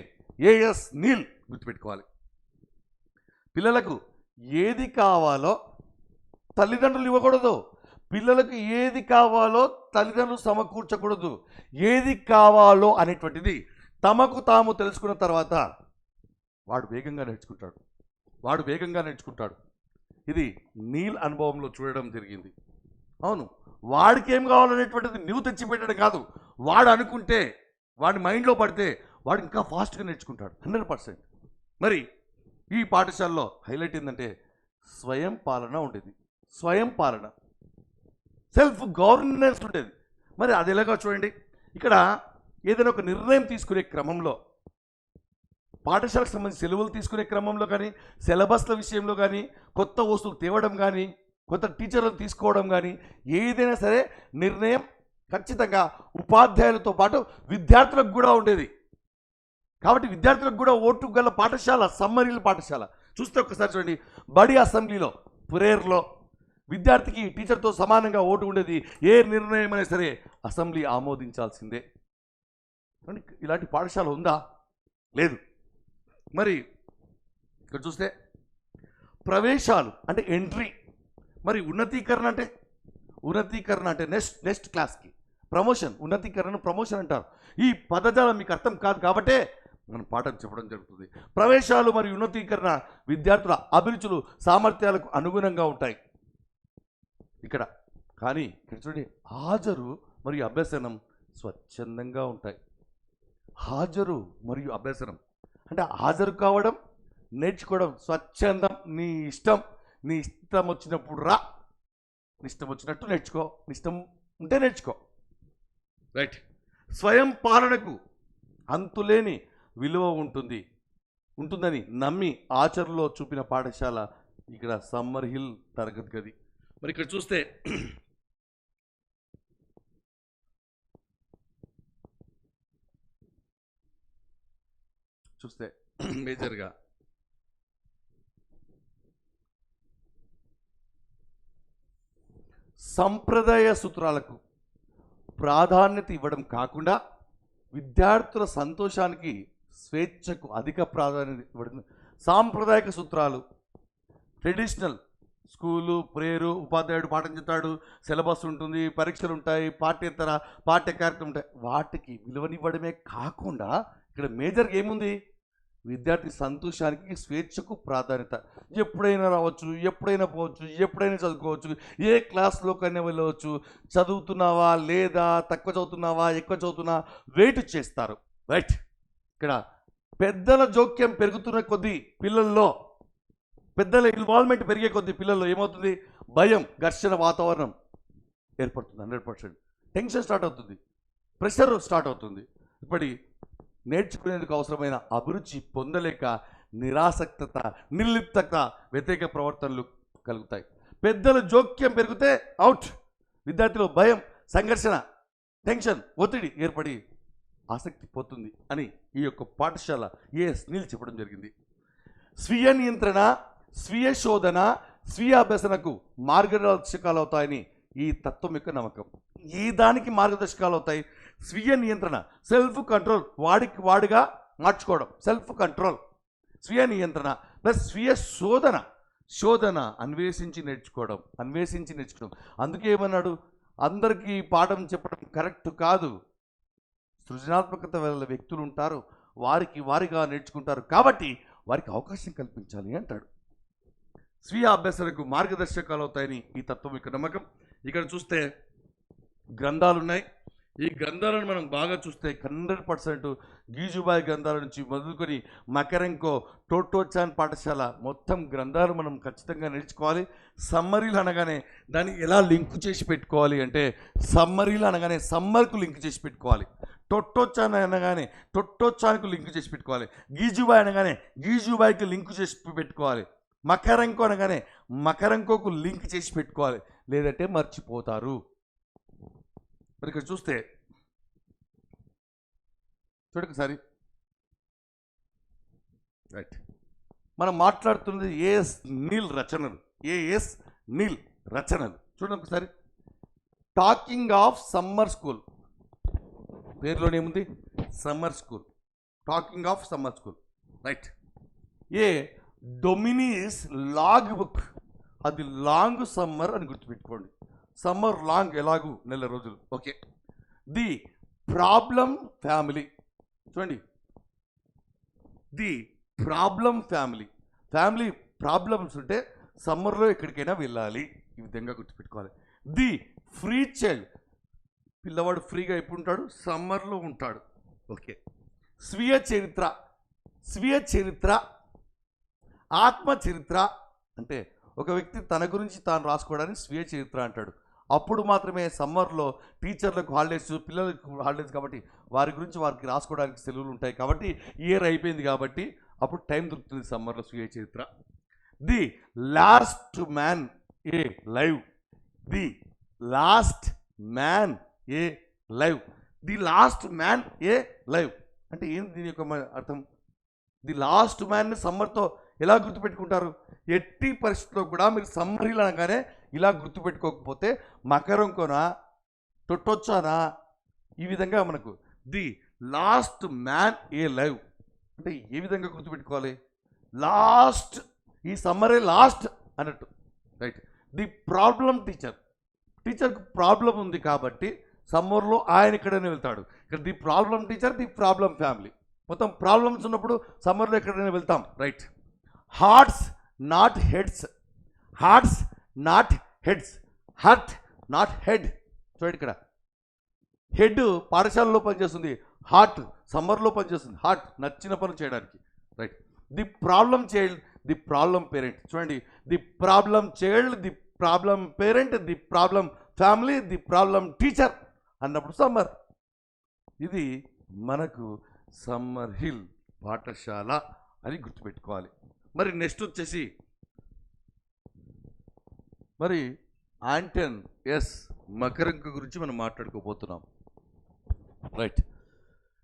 ఏఎస్ నీల్. గుర్తుపెట్టుకోవాలి. పిల్లలకు ఏది కావాలో తల్లిదండ్రులు ఇవ్వకూడదు. పిల్లలకు ఏది కావాలో తల్లిదండ్రులు సమకూర్చకూడదు. ఏది కావాలో అనేటువంటిది తమకు తాము తెలుసుకున్న తర్వాత వాడు వేగంగా నేర్చుకుంటాడు. ఇది నీల్ అనుభవంలో చూడడం జరిగింది. అవును, వాడికి ఏం కావాలనేటువంటిది నువ్వు తెచ్చిపెట్టడం కాదు. వాడు అనుకుంటే, వాడి మైండ్లో పడితే వాడు ఇంకా ఫాస్ట్గా నేర్చుకుంటాడు 100%. మరి ఈ పాఠశాలలో హైలైట్ ఏంటంటే స్వయం పాలన ఉండేది. స్వయం పాలన, సెల్ఫ్ గవర్నెన్స్ ఉండేది. మరి అది ఎలాగో చూడండి. ఇక్కడ ఏదైనా ఒక నిర్ణయం తీసుకునే క్రమంలో, పాఠశాలకు సంబంధించి సెలవులు తీసుకునే క్రమంలో కానీ, సిలబస్ల విషయంలో కానీ, కొత్త వస్తువులు తేవడం కానీ, కొత్త టీచర్లను తీసుకోవడం కానీ, ఏదైనా సరే నిర్ణయం ఖచ్చితంగా ఉపాధ్యాయులతో పాటు విద్యార్థులకు కూడా ఉండేది. కాబట్టి విద్యార్థులకు కూడా ఓటు గల పాఠశాల సమ్మర్హిల్ పాఠశాల. చూస్తే ఒక్కసారి చూడండి, బడి అసెంబ్లీలో, ప్రేయర్లో విద్యార్థికి టీచర్తో సమానంగా ఓటు ఉండేది. ఏ నిర్ణయం అయినా సరే అసెంబ్లీ ఆమోదించాల్సిందే. ఇలాంటి పాఠశాల ఉందా? లేదు. మరి ఇక్కడ చూస్తే ప్రవేశాలు అంటే ఎంట్రీ, మరి ఉన్నతీకరణ అంటే నెక్స్ట్ క్లాస్కి ప్రమోషన్. ఉన్నతీకరణ ప్రమోషన్ అంటారు. ఈ పదజాలం మీకు అర్థం కాదు కాబట్టే మనం పాఠం చెప్పడం జరుగుతుంది. ప్రవేశాలు మరియు ఉన్నతీకరణ విద్యార్థుల అభిరుచులు సామర్థ్యాలకు అనుగుణంగా ఉంటాయి ఇక్కడ. కానీ ఇక్కడ చూడండి, హాజరు మరియు అభ్యసనం స్వచ్ఛందంగా ఉంటాయి. హాజరు మరియు అభ్యసనం అంటే హాజరు కావడం, నేర్చుకోవడం స్వచ్ఛందం. నీ ఇష్టం వచ్చినప్పుడు రా, నీ ఇష్టం వచ్చినట్టు నేర్చుకో, నీ ఇష్టం ఉంటే నేర్చుకో. రైట్. స్వయం పాలనకు అంతులేని విలువ ఉంటుందని నమ్మి ఆచరణలో చూపిన పాఠశాల ఇక్కడ సమ్మర్ హిల్ తరగతి గది. మరి ఇక్కడ చూస్తే మేజర్గా సంప్రదాయ సూత్రాలకు ప్రాధాన్యత ఇవ్వడం కాకుండా విద్యార్థుల సంతోషానికి, స్వేచ్ఛకు అధిక ప్రాధాన్యత ఇవ్వడం. సాంప్రదాయక సూత్రాలు, ట్రెడిషనల్ స్కూలు, ప్రేయరు, ఉపాధ్యాయుడు పాఠం చెప్తాడు, సిలబస్ ఉంటుంది, పరీక్షలు ఉంటాయి, పాఠ్య కార్యక్రమం ఉంటాయి, వాటికి విలువనివ్వడమే కాకుండా ఇక్కడ మేజర్గా ఏముంది? విద్యార్థి సంతోషానికి, స్వేచ్ఛకు ప్రాధాన్యత. ఎప్పుడైనా రావచ్చు, ఎప్పుడైనా పోవచ్చు, ఎప్పుడైనా చదువుకోవచ్చు, ఏ క్లాస్లోకైనా వెళ్ళవచ్చు. చదువుతున్నావా లేదా, తక్కువ చదువుతున్నావా, ఎక్కువ చదువుతున్నా వెయిట్ చేస్తారు. రైట్. ఇక్కడ పెద్దల జోక్యం పెరుగుతున్న కొద్దీ పిల్లల్లో, పెద్దల ఇన్వాల్వ్మెంట్ పెరిగే కొద్దీ పిల్లల్లో ఏమవుతుంది? భయం, ఘర్షణ వాతావరణం ఏర్పడుతుంది. 100% టెన్షన్ స్టార్ట్ అవుతుంది, ప్రెషర్ స్టార్ట్ అవుతుంది. ఇప్పటి నేర్చుకునేందుకు అవసరమైన అభిరుచి పొందలేక నిరాసక్తత, నిర్లిప్తత, వ్యతిరేక ప్రవర్తనలు కలుగుతాయి. పెద్దల జోక్యం పెరిగితే అవుట్. విద్యార్థిలో భయం, సంఘర్షణ, టెన్షన్, ఒత్తిడి ఏర్పడి ఆసక్తి పోతుంది అని ఈ యొక్క పాఠశాల ఏఎస్ చెప్పడం జరిగింది. స్వీయ నియంత్రణ, స్వీయ శోధన, స్వీయ అభ్యసనకు మార్గదర్శకాలు అవుతాయని ఈ తత్వం యొక్క నమ్మకం. ఈ దానికి మార్గదర్శకాలు అవుతాయి. స్వీయ నియంత్రణ, సెల్ఫ్ కంట్రోల్, వాడిగా మార్చుకోవడం, సెల్ఫ్ కంట్రోల్, స్వీయ నియంత్రణ ప్లస్ స్వీయ శోధన, అన్వేషించి నేర్చుకోవడం. అందుకే ఏమన్నాడు? అందరికీ పాఠం చెప్పడం కరెక్ట్ కాదు. సృజనాత్మకత వల్ల వ్యక్తులు ఉంటారు, వారిగా నేర్చుకుంటారు, కాబట్టి వారికి అవకాశం కల్పించాలి అంటాడు. స్వీయ అభ్యసనకు మార్గదర్శకాలు అవుతాయని ఈ తత్వం యొక్క నమ్మకం. ఇక్కడ చూస్తే గ్రంథాలు ఉన్నాయి. ఈ గ్రంథాలను మనం బాగా చూస్తే 100% గీజుబాయి గ్రంథాల నుంచి మొదలుకొని మకరంకో, టోటోచాన్ పాఠశాల మొత్తం గ్రంథాలు మనం ఖచ్చితంగా నేర్చుకోవాలి. సమ్మరీలు అనగానే దాన్ని ఎలా లింక్ చేసి పెట్టుకోవాలి అంటే, సమ్మరీలు అనగానే సమ్మర్కు లింక్ చేసి పెట్టుకోవాలి. టొట్టోచాన్ అనగానే టొట్టోచాన్కు లింక్ చేసి పెట్టుకోవాలి. గీజుబాయి అనగానే గీజుబాయికి లింక్ చేసి పెట్టుకోవాలి. మకరంకో అనగానే మకరంకోకు లింక్ చేసి పెట్టుకోవాలి, లేదంటే మర్చిపోతారు. మరి ఇక్కడ చూస్తే చూడకసారి. రైట్. మనం మాట్లాడుతున్నది ఏఎస్ నీల్ రచనలు. చూడండి ఒకసారి. టాకింగ్ ఆఫ్ సమ్మర్ స్కూల్, పేరులోనే ఏముంది? Summer school. Talking of summer school. Right. A Dominie's log book, అది లాంగ్ సమ్మర్ అని గుర్తుపెట్టుకోండి. సమ్మర్ లాంగ్, ఎలాగూ నెల రోజులు. ఓకే. ది ప్రాబ్లం ఫ్యామిలీ, చూడండి. ది ప్రాబ్లం ఫ్యామిలీ ప్రాబ్లమ్స్ ఉంటే సమ్మర్లో ఎక్కడికైనా వెళ్ళాలి, ఈ విధంగా గుర్తుపెట్టుకోవాలి. ది ఫ్రీ చైల్డ్, పిల్లవాడు ఫ్రీగా ఎప్పుడు ఉంటాడు? సమ్మర్లో ఉంటాడు. ఓకే. స్వీయ చరిత్ర, ఆత్మచరిత్ర అంటే ఒక వ్యక్తి తన గురించి తాను రాసుకోవడానికి స్వీయ చరిత్ర అంటాడు. అప్పుడు మాత్రమే సమ్మర్లో టీచర్లకు హాలిడేస్, పిల్లలకు హాలిడేస్, కాబట్టి వారికి రాసుకోవడానికి సెలవులు ఉంటాయి. కాబట్టి ఇయర్ అయిపోయింది కాబట్టి అప్పుడు టైం దొరుకుతుంది సమ్మర్లో. స్వీయ చరిత్ర. The last man A live, the last man A live అంటే ఏంటి దీని యొక్క అర్థం? ది లాస్ట్ మ్యాన్ని సమ్మర్తో ఎలా గుర్తుపెట్టుకుంటారు? ఎట్టి పరిస్థితుల్లో కూడా మీరు సమ్మరీలు అనగానే ఇలా గుర్తుపెట్టుకోకపోతే మకరంకోనా, టొట్టొచ్చానా, ఈ విధంగా మనకు the last man A live అంటే ఏ విధంగా గుర్తుపెట్టుకోవాలి? లాస్ట్, ఈ సమ్మరే లాస్ట్ అన్నట్టు. రైట్. ది ప్రాబ్లం టీచర్కు ప్రాబ్లం ఉంది కాబట్టి సమ్మర్లో ఆయన ఇక్కడనే వెళ్తాడు. ఇక్కడ the problem teacher, the problem family. మొత్తం ప్రాబ్లమ్స్ ఉన్నప్పుడు సమ్మర్లో ఎక్కడైనా వెళ్తాం, right. Hearts not heads, hearts not heads, heart not head. చూడండి ఇక్కడ హెడ్ పాఠశాలలో పనిచేస్తుంది, హార్ట్ సమ్మర్లో పనిచేస్తుంది. హార్ట్ నచ్చిన పనులు చేయడానికి, right. The problem child, the problem parent. చూడండి, the problem child, the problem parent, the problem family, the problem teacher అన్నప్పుడు సమ్మర్. ఇది మనకు సమ్మర్ హిల్ పాఠశాల అని గుర్తుపెట్టుకోవాలి. మరి నెక్స్ట్ వచ్చేసి మరి ఆంటన్ ఎస్ మకరంక గురించి మనం మాట్లాడుకోబోతున్నాం, రైట్.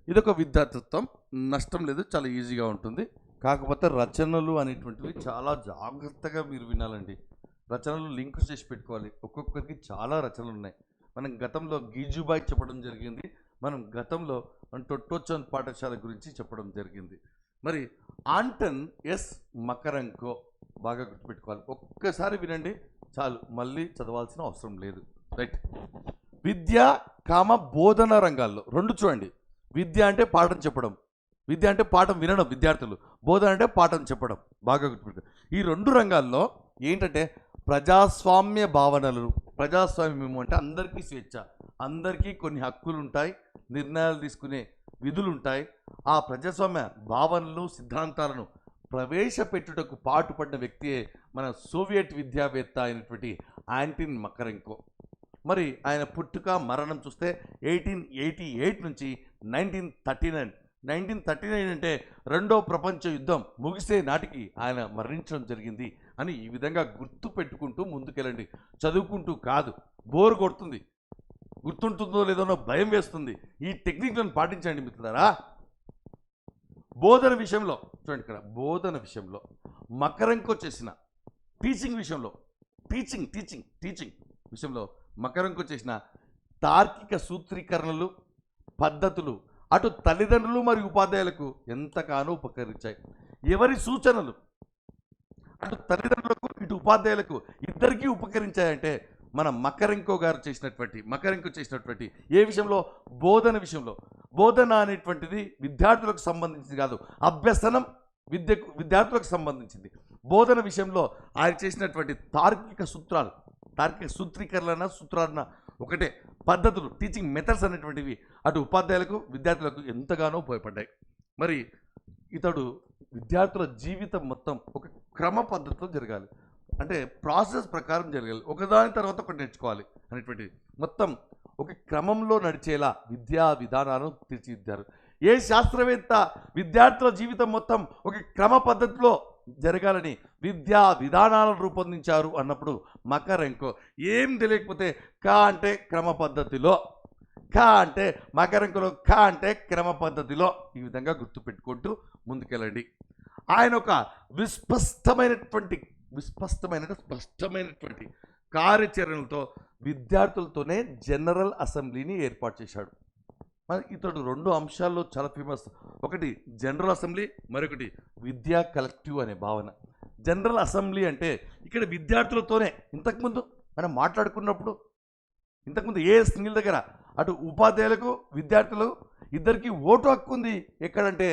ఇదొక విద్యార్థిత్వం, నష్టం లేదు, చాలా ఈజీగా ఉంటుంది. కాకపోతే రచనలు అనేటువంటివి చాలా జాగ్రత్తగా మీరు వినాలండి. రచనలు లింక్ చేసి పెట్టుకోవాలి. ఒక్కొక్కరికి చాలా రచనలు ఉన్నాయి. మనం గతంలో గీజుబాయ్ చెప్పడం జరిగింది, మనం గతంలో టొట్టోచన్ పాఠశాల గురించి చెప్పడం జరిగింది. మరి ఆంటన్ ఎస్ మకరంకో బాగా గుర్తుపెట్టుకోవాలి. ఒక్కసారి వినండి చాలు, మళ్ళీ చదవాల్సిన అవసరం లేదు, రైట్. విద్య బోధన రంగాల్లో రెండు చూడండి. విద్య అంటే పాఠం చెప్పడం, విద్య అంటే పాఠం వినడం విద్యార్థులు, బోధన అంటే పాఠం చెప్పడం. బాగా గుర్తుపెట్టుకో. ఈ రెండు రంగాల్లో ఏంటంటే ప్రజాస్వామ్య భావనలు. ప్రజాస్వామ్యం అంటే అందరికీ స్వేచ్ఛ, అందరికీ కొన్ని హక్కులు ఉంటాయి, నిర్ణయాలు తీసుకునే విధులు ఉంటాయి. ఆ ప్రజాస్వామ్య భావనలు సిద్ధాంతాలను ప్రవేశపెట్టుటకు పాటుపడిన వ్యక్తియే మన సోవియట్ విద్యావేత్త అయినటువంటి ఆంటన్ మకరెంకో. మరి ఆయన పుట్టుక మరణం చూస్తే 1888 నుంచి 1939. 1939 అంటే రెండో ప్రపంచ యుద్ధం ముగిసే నాటికి ఆయన మరణించడం జరిగింది అని ఈ విధంగా గుర్తు పెట్టుకుంటూ ముందుకెళ్ళండి. చదువుకుంటూ కాదు, బోర్ కొడుతుంది, గుర్తుంటుందో లేదో భయం వేస్తుంది. ఈ టెక్నిక్లను పాటించండి మిత్రులారా. బోధన విషయంలో చూడండి, ఇక్కడ బోధన విషయంలో మకరంకో చేసిన టీచింగ్ విషయంలో, టీచింగ్ విషయంలో మకరంకో చేసిన తార్కిక సూత్రీకరణలు, పద్ధతులు అటు తల్లిదండ్రులు మరియు ఉపాధ్యాయులకు ఎంతగానో ఉపకరించాయి. ఎవరి సూచనలు అటు తల్లిదండ్రులకు ఇటు ఉపాధ్యాయులకు ఇద్దరికీ ఉపకరించాయంటే మన మకరంకో చేసినటువంటి ఏ విషయంలో? బోధన విషయంలో. బోధన అనేటువంటిది విద్యార్థులకు సంబంధించింది కాదు, అభ్యసనం విద్యార్థులకు సంబంధించింది. బోధన విషయంలో ఆయన చేసినటువంటి తార్కిక సూత్రీకరణ ఒకటే, పద్ధతులు, టీచింగ్ మెథడ్స్ అనేటువంటివి అటు ఉపాధ్యాయులకు విద్యార్థులకు ఎంతగానో ఉపయోగపడ్డాయి. మరి ఇతడు విద్యార్థుల జీవితం మొత్తం ఒక క్రమ పద్ధతిలో జరగాలి, అంటే ప్రాసెస్ ప్రకారం జరగాలి, ఒకదాని తర్వాత ఒకటి నేర్చుకోవాలి అనేటువంటి మొత్తం ఒక క్రమంలో నడిచేలా విద్యా విధానాలను తీర్చిదిద్దారు. ఏ శాస్త్రవేత్త విద్యార్థుల జీవితం మొత్తం ఒక క్రమ పద్ధతిలో జరగాలని విద్యా విధానాలను రూపొందించారు అన్నప్పుడు మకరంకో. ఏం తెలియకపోతే కా అంటే క్రమ పద్ధతిలో, కా అంటే మకరంకోలో, కా అంటే క్రమ పద్ధతిలో, ఈ విధంగా గుర్తుపెట్టుకుంటూ ముందుకెళ్ళండి. ఆయన ఒక స్పష్టమైనటువంటి కార్యాచరణలతో విద్యార్థులతోనే జనరల్ అసెంబ్లీని ఏర్పాటు చేశాడు. మరి ఇతడు రెండు అంశాల్లో చాలా ఫేమస్. ఒకటి జనరల్ అసెంబ్లీ, మరొకటి విద్యా కలెక్టివ్ అనే భావన. జనరల్ అసెంబ్లీ అంటే ఇక్కడ విద్యార్థులతోనే, ఇంతకుముందు మనం మాట్లాడుకున్నప్పుడు ఇంతకుముందు ఏ సింగిల్ దగ్గర అటు ఉపాధ్యాయులకు విద్యార్థులు ఇద్దరికి ఓటు హక్కు ఉంది. ఎక్కడంటే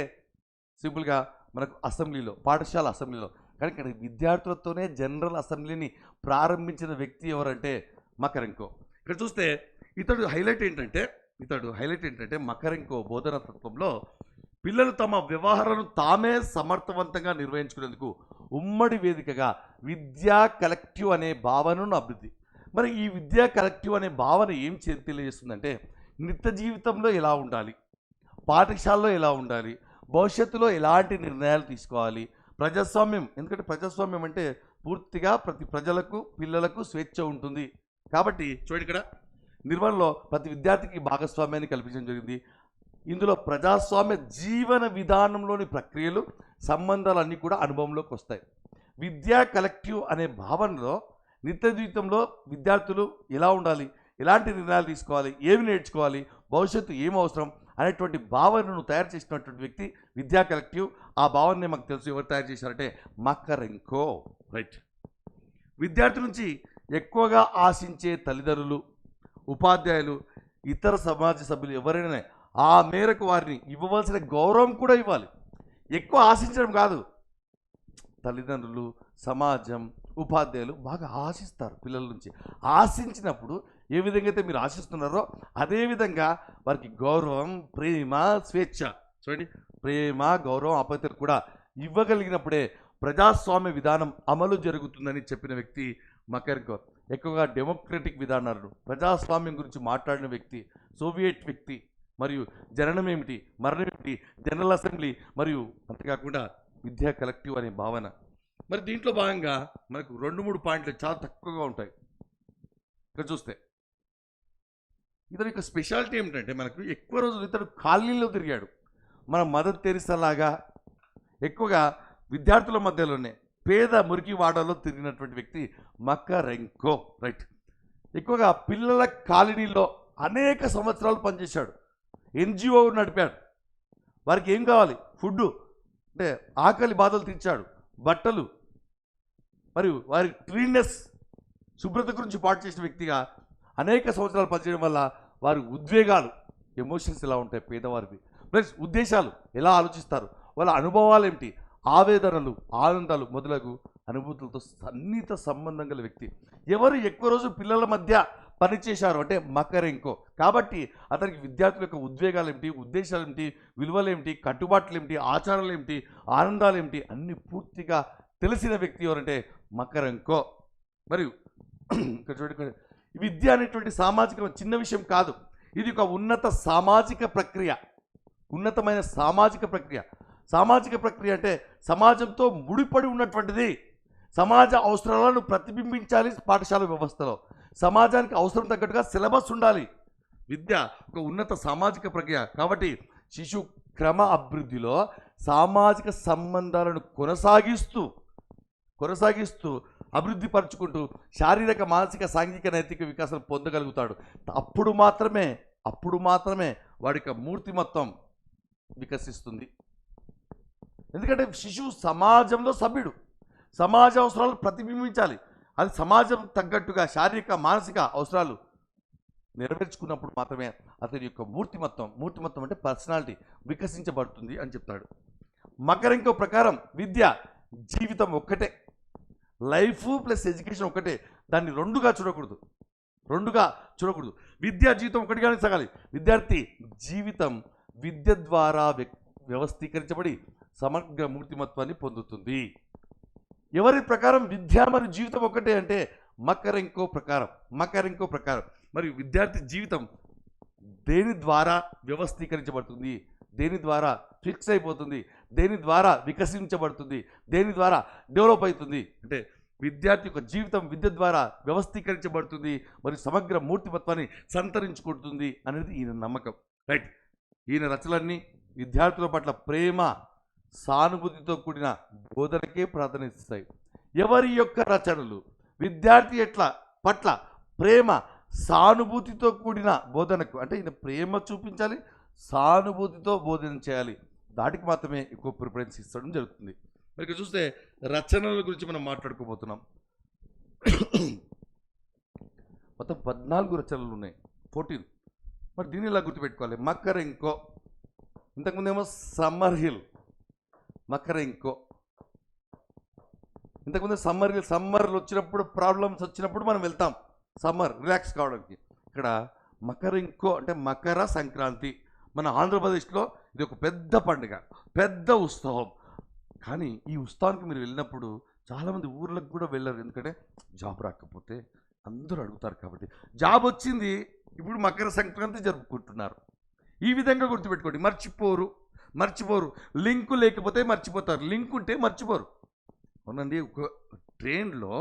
సింపుల్గా మనకు అసెంబ్లీలో, పాఠశాల అసెంబ్లీలో. కానీ ఇక్కడ విద్యార్థులతోనే జనరల్ అసెంబ్లీని ప్రారంభించిన వ్యక్తి ఎవరంటే మకరంకో. ఇక్కడ చూస్తే ఇతడు హైలైట్ ఏంటంటే మకరంకో బోధనా తత్వంలో పిల్లలు తమ వ్యవహారాలను తామే సమర్థవంతంగా నిర్వహించుకునేందుకు ఉమ్మడి వేదికగా విద్యా కలెక్టివ్ అనే భావనను అభివృద్ధి. మరి ఈ విద్యా కలెక్టివ్ అనే భావన ఏం తెలియజేస్తుందంటే నిత్య జీవితంలో ఎలా ఉండాలి, పాఠశాలలో ఎలా ఉండాలి, భవిష్యత్తులో ఎలాంటి నిర్ణయాలు తీసుకోవాలి, ప్రజాస్వామ్యం. ఎందుకంటే ప్రజాస్వామ్యం అంటే పూర్తిగా ప్రతి ప్రజలకు పిల్లలకు స్వేచ్ఛ ఉంటుంది. కాబట్టి చూడండి, ఇక్కడ నిర్వహణలో ప్రతి విద్యార్థికి భాగస్వామ్యాన్ని కల్పించడం జరిగింది. ఇందులో ప్రజాస్వామ్య జీవన విధానంలోని ప్రక్రియలు, సంబంధాలు అన్నీ కూడా అనుభవంలోకి వస్తాయి. విద్యా కలెక్టివ్ అనే భావనలో నిత్య జీవితంలో విద్యార్థులు ఎలా ఉండాలి, ఎలాంటి నిర్ణయాలు తీసుకోవాలి, ఏమి నేర్చుకోవాలి, భవిష్యత్తు ఏం అవసరం అనేటువంటి భావనను తయారు చేసినటువంటి వ్యక్తి విద్యా కలెక్టివ్. ఆ భావననే మాకు తెలుసు ఎవరు తయారు చేశారంటే మకరంకో, రైట్. విద్యార్థుల నుంచి ఎక్కువగా ఆశించే తల్లిదండ్రులు, ఉపాధ్యాయులు, ఇతర సమాజ సభ్యులు ఎవరైనా ఆ మేరకు వారిని ఇవ్వవలసిన గౌరవం కూడా ఇవ్వాలి. ఎక్కువ ఆశించడం కాదు. తల్లిదండ్రులు, సమాజం, ఉపాధ్యాయులు బాగా ఆశిస్తారు పిల్లల నుంచి. ఆశించినప్పుడు ఏ విధంగా అయితే మీరు ఆశిస్తున్నారో అదేవిధంగా వారికి గౌరవం, ప్రేమ, స్వేచ్ఛ, చూడండి, ప్రేమ, గౌరవం, ఆప్యాయతలు కూడా ఇవ్వగలిగినప్పుడే ప్రజాస్వామ్య విధానం అమలు జరుగుతుందని చెప్పిన వ్యక్తి మకరంకో. ఎక్కువగా డెమోక్రటిక్ విధానాలను, ప్రజాస్వామ్యం గురించి మాట్లాడిన వ్యక్తి, సోవియట్ వ్యక్తి, మరియు జననం ఏమిటి, మరణం ఏమిటి, జనరల్ అసెంబ్లీ, మరియు అంతేకాకుండా విద్యా కలెక్టివ్ అనే భావన. మరి దీంట్లో భాగంగా మనకు 2-3 పాయింట్లు చాలా తక్కువగా ఉంటాయి. ఇక్కడ చూస్తే ఇతని యొక్క స్పెషాలిటీ ఏమిటంటే, మనకు ఎక్కువ రోజులు ఇతడు కాలనీలో తిరిగాడు. మన మదర్ తెరిసా లాగా ఎక్కువగా విద్యార్థుల మధ్యలోనే పేద మురికి వాడలో తిరిగినటువంటి వ్యక్తి మకరెంకో. రైట్. ఎక్కువగా పిల్లల కాలనీలో అనేక సంవత్సరాలు పనిచేశాడు. ఎన్జిఓ నడిపాడు. వారికి ఏం కావాలి? ఫుడ్, అంటే ఆకలి బాధలు తీర్చాడు, బట్టలు, మరియు వారి క్లీన్నెస్, శుభ్రత గురించి పాటు చేసిన వ్యక్తిగా అనేక సంవత్సరాలు పనిచేయడం వల్ల వారి ఉద్వేగాలు, ఎమోషన్స్ ఎలా ఉంటాయి పేదవారివి, ప్లస్ ఉద్దేశాలు ఎలా ఆలోచిస్తారు, వాళ్ళ అనుభవాలు ఏమిటి, ఆవేదనలు, ఆనందాలు మొదలగు అనుభూతులతో సన్నిహిత సంబంధం గల వ్యక్తి. ఎవరు ఎక్కువ రోజు పిల్లల మధ్య పనిచేశారు అంటే మకరెంకో. కాబట్టి అతనికి విద్యార్థుల యొక్క ఉద్వేగాలు ఏమిటి, ఉద్దేశాలు ఏమిటి, విలువలు ఏమిటి, కట్టుబాట్లు ఏమిటి, ఆచారాలు ఏమిటి, ఆనందాలు ఏమిటి అన్ని పూర్తిగా తెలిసిన వ్యక్తి ఎవరంటే మకరెంకో. మరియు ఇక్కడ చూడండి, విద్య అనేటువంటి సామాజిక చిన్న విషయం కాదు. ఇది ఒక ఉన్నత సామాజిక ప్రక్రియ, ఉన్నతమైన సామాజిక ప్రక్రియ. సామాజిక ప్రక్రియ అంటే సమాజంతో ముడిపడి ఉన్నటువంటిది. సమాజ అవసరాలను ప్రతిబింబించాలి పాఠశాల వ్యవస్థలో. సమాజానికి అవసరం తగ్గట్టుగా సిలబస్ ఉండాలి. విద్య ఒక ఉన్నత సామాజిక ప్రక్రియ. కాబట్టి శిశు క్రమ అభివృద్ధిలో సామాజిక సంబంధాలను కొనసాగిస్తూ అభివృద్ధి పరుచుకుంటూ శారీరక, మానసిక, సాంఘిక, నైతిక వికాసం పొందగలుగుతాడు. అప్పుడు మాత్రమే వాడి యొక్క మూర్తిమత్వం వికసిస్తుంది. ఎందుకంటే శిశువు సమాజంలో సభ్యుడు. సమాజ అవసరాలు ప్రతిబింబించాలి. అది సమాజం తగ్గట్టుగా శారీరక, మానసిక అవసరాలు నెరవేర్చుకున్నప్పుడు మాత్రమే అతని యొక్క మూర్తిమత్వం అంటే పర్సనాలిటీ వికసించబడుతుంది అని చెప్తాడు. మకరెంకో ప్రకారం విద్య జీవితం ఒక్కటే, లైఫ్ ప్లస్ ఎడ్యుకేషన్ ఒకటే. దాన్ని రెండుగా చూడకూడదు. విద్యా జీవితం ఒకటిగానే సాగాలి. విద్యార్థి జీవితం విద్య ద్వారా వ్యవస్థీకరించబడి సమగ్ర మూర్తిమత్వాన్ని పొందుతుంది. ఎవరి ప్రకారం విద్య మరియు జీవితం ఒకటే అంటే మకరెంకో ప్రకారం. మరియు విద్యార్థి జీవితం దేని ద్వారా వ్యవస్థీకరించబడుతుంది, దేని ద్వారా ఫిక్స్ అయిపోతుంది, దేని ద్వారా వికసించబడుతుంది, దేని ద్వారా డెవలప్ అవుతుంది అంటే విద్యార్థి యొక్క జీవితం విద్య ద్వారా వ్యవస్థీకరించబడుతుంది మరియు సమగ్ర మూర్తిమత్వాన్ని సంతరించుకుంటుంది అనేది ఈయన నమ్మకం. రైట్. ఈయన రచనలన్నీ విద్యార్థుల పట్ల ప్రేమ, సానుభూతితో కూడిన బోధనకే ప్రాధాన్యత. ఎవరి యొక్క రచనలు విద్యార్థి పట్ల ప్రేమ, సానుభూతితో కూడిన బోధనకు, అంటే ఈయన ప్రేమ చూపించాలి, సానుభూతితో బోధన చేయాలి, దాటికి మాత్రమే ఎక్కువ ప్రిఫరెన్స్ ఇస్తడం జరుగుతుంది. మరి చూస్తే రచనల గురించి మనం మాట్లాడుకోబోతున్నాం. మొత్తం 14 రచనలు ఉన్నాయి, 14. మరి దీన్ని ఇలా గుర్తుపెట్టుకోవాలి. మకరెంకో, ఇంతకుముందేమో సమ్మర్హిల్, మకరెంకో. ఇంతకుముందు సమ్మర్లు వచ్చినప్పుడు, ప్రాబ్లమ్స్ వచ్చినప్పుడు మనం వెళ్తాం సమ్మర్ రిలాక్స్ కావడానికి. ఇక్కడ మకరెంకో అంటే మకర సంక్రాంతి. మన ఆంధ్రప్రదేశ్లో ఇది ఒక పెద్ద పండుగ, పెద్ద ఉత్సవం. కానీ ఈ ఉత్సవానికి మీరు వెళ్ళినప్పుడు చాలామంది ఊర్లకు కూడా వెళ్ళరు. ఎందుకంటే జాబ్ రాకపోతే అందరూ అడుగుతారు. కాబట్టి జాబ్ వచ్చింది, ఇప్పుడు మకర సంక్రాంతి జరుపుకుంటున్నారు. ఈ విధంగా గుర్తుపెట్టుకోండి. మర్చిపోరు. లింకు లేకపోతే మర్చిపోతారు, లింక్ ఉంటే మర్చిపోరు. అవునండి, ఒక ట్రైన్లో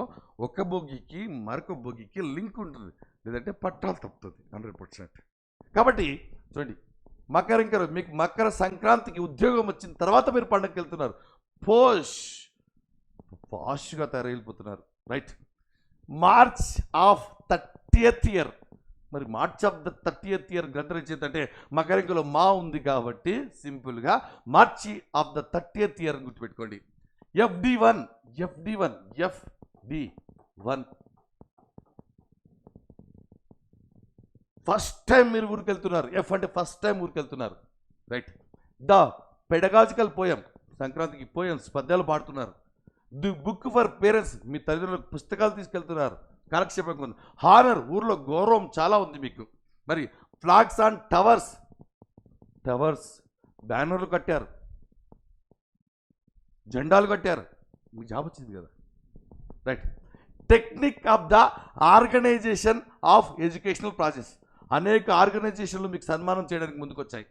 ఒక బోగికి మరొక బోగికి లింక్ ఉంటుంది, లేదంటే పట్టాలు తప్పుతుంది 100%. కాబట్టి చూడండి, మీకు మకర సంక్రాంతికి ఉద్యోగం వచ్చిన తర్వాత మీరు పండుగకి వెళ్తున్నారు, ఫాస్ట్గా తయారైపోతున్నారు. Right. March of 30th year. మరి march of the 30th year గ్రంథ రచయిత అంటే మకరెంకోలో మా ఉంది కాబట్టి సింపుల్గా మార్చి ఆఫ్ ద 30th ఇయర్ గుర్తుపెట్టుకోండి. FD1 FD1 ఫస్ట్ టైం మీరు ఊరికి వెళ్తున్నారు. ఎఫ్ అంటే ఫస్ట్ టైం ఊరికి వెళ్తున్నారు. రైట్. ద పెడగాజికల్ పోయం, సంక్రాంతికి పోయమ్స్ పద్యాలు పాడుతున్నారు. ది బుక్ ఫర్ పేరెంట్స్, మీ తల్లిదండ్రులకు పుస్తకాలు తీసుకెళ్తున్నారు. కాలక్షేపంగా ఉంది. హానర్, ఊర్లో గౌరవం చాలా ఉంది మీకు. మరి ఫ్లాగ్స్ ఆన్ టవర్స్, టవర్స్ బ్యానర్లు కట్టారు, జెండాలు కట్టారు. మీకు జాబ్ వచ్చింది కదా. Right. Technique of the organisation of educational process, అనేక ఆర్గనైజేషన్లు మీకు సన్మానం చేయడానికి ముందుకు వచ్చాయి.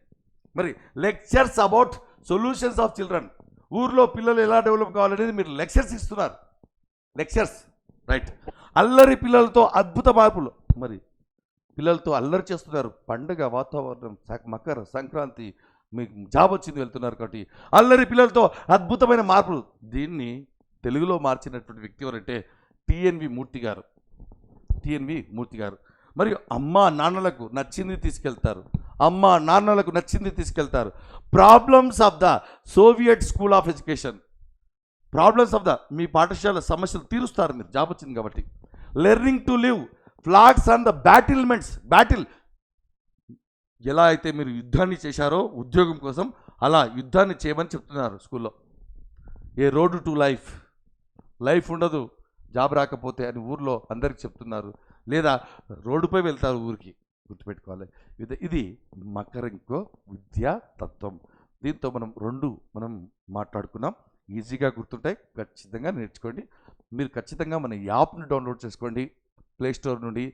మరి lectures about solutions of children, ఊర్లో పిల్లలు ఎలా డెవలప్ కావాలనేది మీరు లెక్చర్స్ ఇస్తున్నారు. లెక్చర్స్. రైట్. అల్లరి పిల్లలతో అద్భుత మార్పులు, మరి పిల్లలతో అల్లరి చేస్తున్నారు. పండుగ వాతావరణం, మకర సంక్రాంతి, మీకు జాబ్ వచ్చింది వెళ్తున్నారు కాబట్టి అల్లరి పిల్లలతో అద్భుతమైన మార్పులు. దీన్ని తెలుగులో మార్చినటువంటి వ్యక్తి ఎవరంటే టిఎన్వి మూర్తి గారు. టిఎన్వి మూర్తి గారు. మరియు అమ్మా నాన్నలకు నచ్చింది తీసుకెళ్తారు. అమ్మా నాన్నలకు నచ్చింది తీసుకెళ్తారు. Problems of the Soviet school of education, problems of the, మీ పాఠశాల సమస్యలు తీరుస్తారు మీరు, జాబ్ వచ్చింది కాబట్టి. Learning to live, flags on the battlements, battle ఎలా అయితే మీరు యుద్ధాన్ని చేశారో ఉద్యోగం కోసం, అలా యుద్ధాన్ని చేయమని చెప్తున్నారు స్కూల్లో. ఏ రోడ్ టు లైఫ్, లైఫ్ ఉండదు జాబ్ రాకపోతే అని ఊర్లో అందరికి చెప్తున్నారు. లేదా రోడ్డుపై వెళ్తారు ఊరికి, గుర్తుపెట్టుకోవాలి. ఇది మకరంకో విద్యా తత్వం. దీంతో మనం మాట్లాడుకున్నాం. ఈజీగా గుర్తుంటాయి, ఖచ్చితంగా నేర్చుకోండి. మీరు ఖచ్చితంగా మన యాప్ని డౌన్లోడ్ చేసుకోండి ప్లేస్టోర్ నుండి.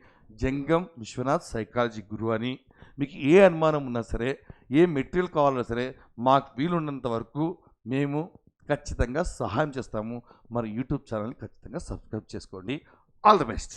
జంగం విశ్వనాథ్ సైకాలజీ గురువు అని. మీకు ఏ అనుమానం ఉన్నా సరే, ఏ మెటీరియల్ కావాలన్నా సరే, మాకు వీలున్నంత వరకు మేము ఖచ్చితంగా సహాయం చేస్తాము. మరి యూట్యూబ్ ఛానల్ని ఖచ్చితంగా సబ్స్క్రైబ్ చేసుకోండి. All the best.